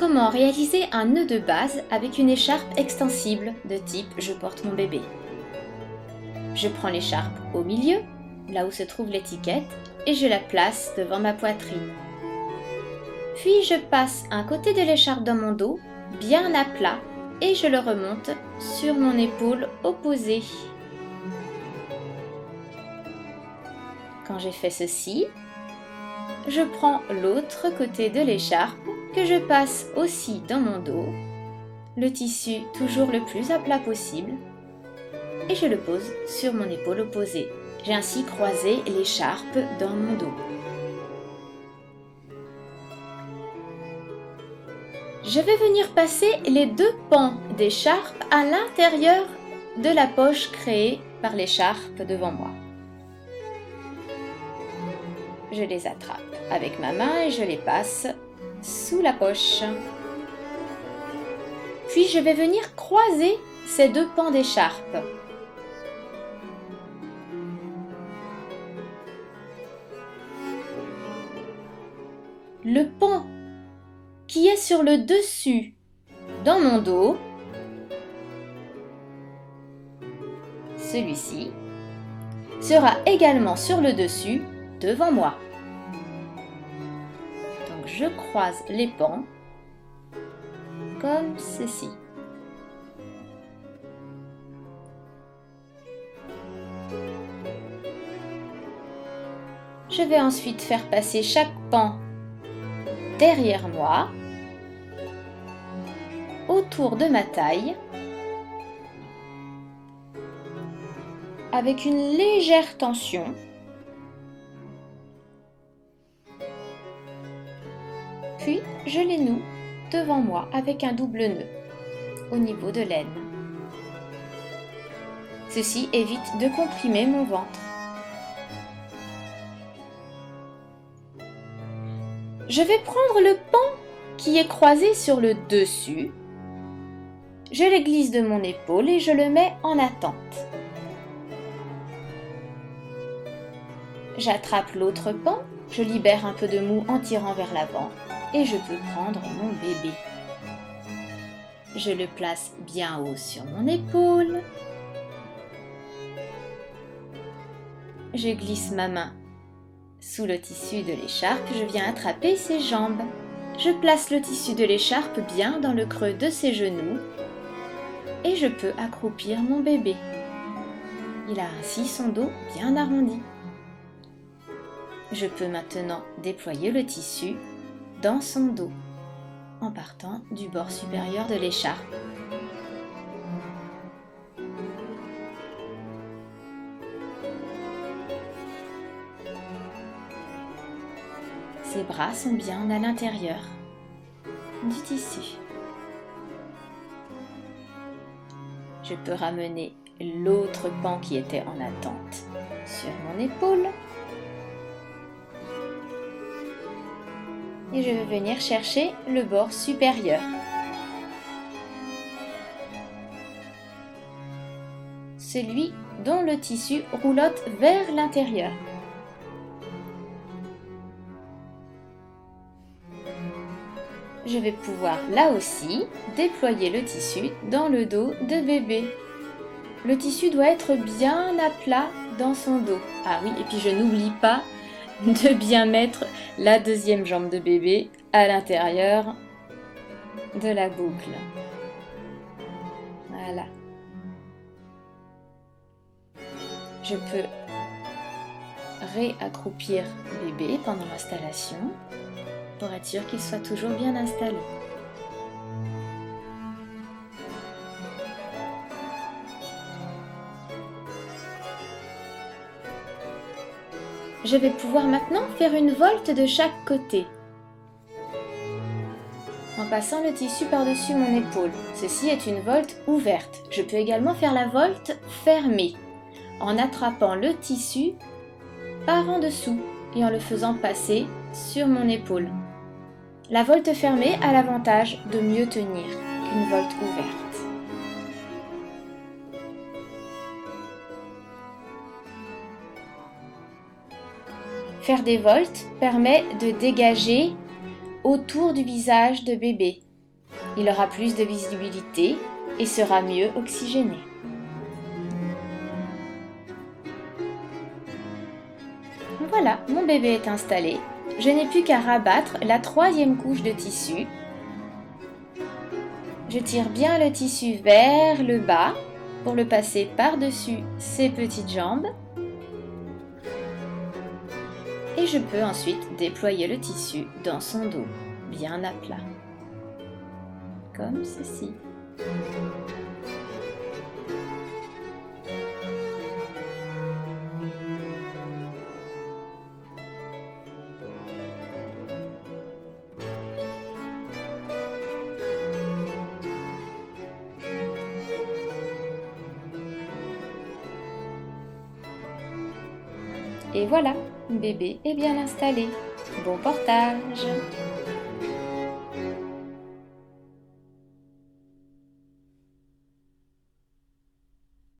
Comment réaliser un nœud de base avec une écharpe extensible de type je porte mon bébé? Je prends l'écharpe au milieu, là où se trouve l'étiquette, et je la place devant ma poitrine. Puis je passe un côté de l'écharpe dans mon dos, bien à plat, et je le remonte sur mon épaule opposée. Quand j'ai fait ceci, je prends l'autre côté de l'écharpe que je passe aussi dans mon dos, le tissu toujours le plus à plat possible, et je le pose sur mon épaule opposée. J'ai ainsi croisé l'écharpe dans mon dos. Je vais venir passer les deux pans d'écharpe à l'intérieur de la poche créée par l'écharpe devant moi. Je les attrape avec ma main et je les passe sous la poche. Puis je vais venir croiser ces deux pans d'écharpe. Le pan qui est sur le dessus dans mon dos, celui-ci, sera également sur le dessus devant moi. Donc je croise les pans comme ceci. Je vais ensuite faire passer chaque pan derrière moi, autour de ma taille, avec une légère tension. Puis je les noue devant moi avec un double nœud au niveau de l'aine. Ceci évite de comprimer mon ventre. Je vais prendre le pan qui est croisé sur le dessus. Je le glisse de mon épaule et je le mets en attente. J'attrape l'autre pan, je libère un peu de mou en tirant vers l'avant et je peux prendre mon bébé. Je le place bien haut sur mon épaule. Je glisse ma main sous le tissu de l'écharpe, je viens attraper ses jambes. Je place le tissu de l'écharpe bien dans le creux de ses genoux et je peux accroupir mon bébé. Il a ainsi son dos bien arrondi. Je peux maintenant déployer le tissu dans son dos en partant du bord supérieur de l'écharpe. Ses bras sont bien à l'intérieur du tissu. Je peux ramener l'autre pan qui était en attente sur mon épaule. Et je vais venir chercher le bord supérieur. Celui dont le tissu roulotte vers l'intérieur. Je vais pouvoir là aussi déployer le tissu dans le dos de bébé. Le tissu doit être bien à plat dans son dos. Ah oui, et puis je n'oublie pas de bien mettre la deuxième jambe de bébé à l'intérieur de la boucle. Voilà. Je peux réaccroupir bébé pendant l'installation pour être sûr qu'il soit toujours bien installé. Je vais pouvoir maintenant faire une volte de chaque côté en passant le tissu par-dessus mon épaule. Ceci est une volte ouverte. Je peux également faire la volte fermée en attrapant le tissu par en dessous et en le faisant passer sur mon épaule. La volte fermée a l'avantage de mieux tenir qu'une volte ouverte. Faire des voltes permet de dégager autour du visage de bébé Il aura plus de visibilité et sera mieux oxygéné. Voilà, mon bébé est installé. Je n'ai plus qu'à rabattre la 3e couche de tissu. Je tire bien le tissu vers le bas pour le passer par-dessus ses petites jambes. Et je peux ensuite déployer le tissu dans son dos, bien à plat. Comme ceci. Et voilà, bébé est bien installé. Bon portage!